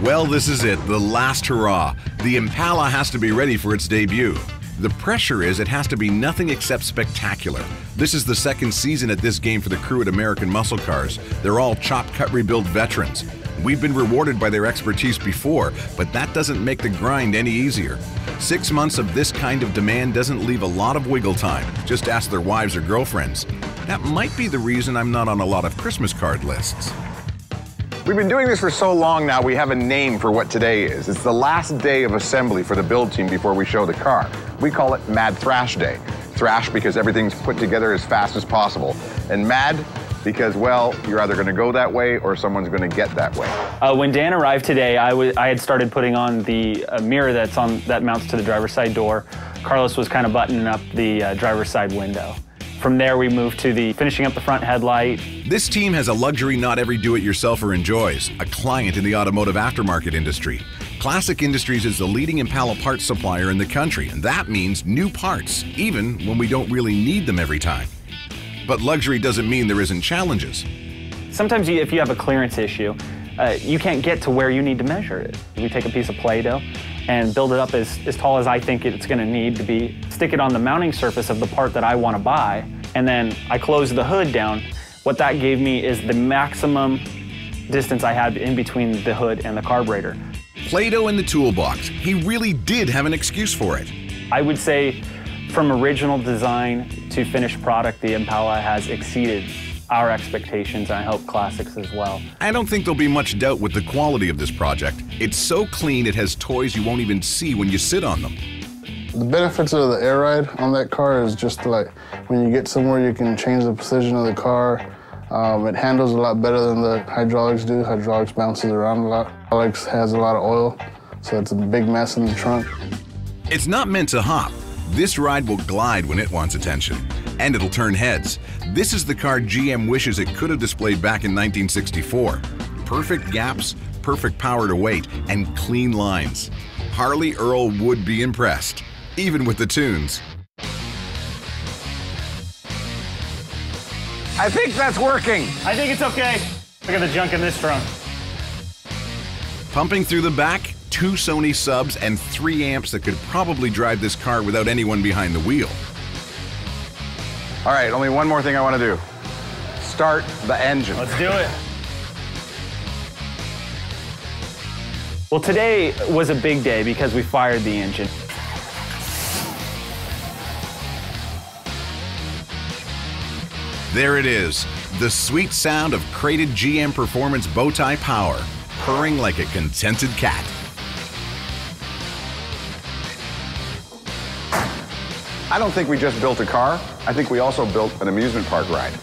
Well, this is it, the last hurrah. The Impala has to be ready for its debut. The pressure is it has to be nothing except spectacular. This is the second season at this game for the crew at American Muscle Cars. They're all chop-cut rebuild veterans. We've been rewarded by their expertise before, but that doesn't make the grind any easier. 6 months of this kind of demand doesn't leave a lot of wiggle time. Just ask their wives or girlfriends. That might be the reason I'm not on a lot of Christmas card lists. We've been doing this for so long now, we have a name for what today is. It's the last day of assembly for the build team before we show the car. We call it Mad Thrash Day. Thrash because everything's put together as fast as possible. And mad because, well, you're either going to go that way or someone's going to get that way. When Dan arrived today, I had started putting on the mirror that mounts to the driver's side door. Carlos was kind of buttoning up the driver's side window. From there, we moved to the finishing up the front headlight. This team has a luxury not every do-it-yourselfer enjoys, a client in the automotive aftermarket industry. Classic Industries is the leading Impala parts supplier in the country, and that means new parts, even when we don't really need them every time. But luxury doesn't mean there isn't challenges. Sometimes if you have a clearance issue, you can't get to where you need to measure it. We take a piece of Play-Doh and build it up as tall as I think it's going to need to be, stick it on the mounting surface of the part that I want to buy, and then I close the hood down. What that gave me is the maximum distance I had in between the hood and the carburetor. Play-Doh in the toolbox. He really did have an excuse for it. I would say from original design to finished product, the Impala has exceeded our expectations, and I hope Classics as well. I don't think there'll be much doubt with the quality of this project. It's so clean it has toys you won't even see when you sit on them. The benefits of the air ride on that car is just like when you get somewhere you can change the position of the car. It handles a lot better than the hydraulics do. Hydraulics bounces around a lot. Hydraulics has a lot of oil, so it's a big mess in the trunk. It's not meant to hop. This ride will glide when it wants attention, and it'll turn heads. This is the car GM wishes it could have displayed back in 1964. Perfect gaps, perfect power to weight, and clean lines. Harley Earl would be impressed, even with the tunes. I think that's working. I think it's okay. Look at the junk in this trunk. Pumping through the back, 2 Sony subs and 3 amps that could probably drive this car without anyone behind the wheel. All right, only one more thing I want to do. Start the engine. Let's do it. Well, today was a big day because we fired the engine. There it is, the sweet sound of crated GM Performance bow-tie power, purring like a contented cat. I don't think we just built a car. I think we also built an amusement park ride.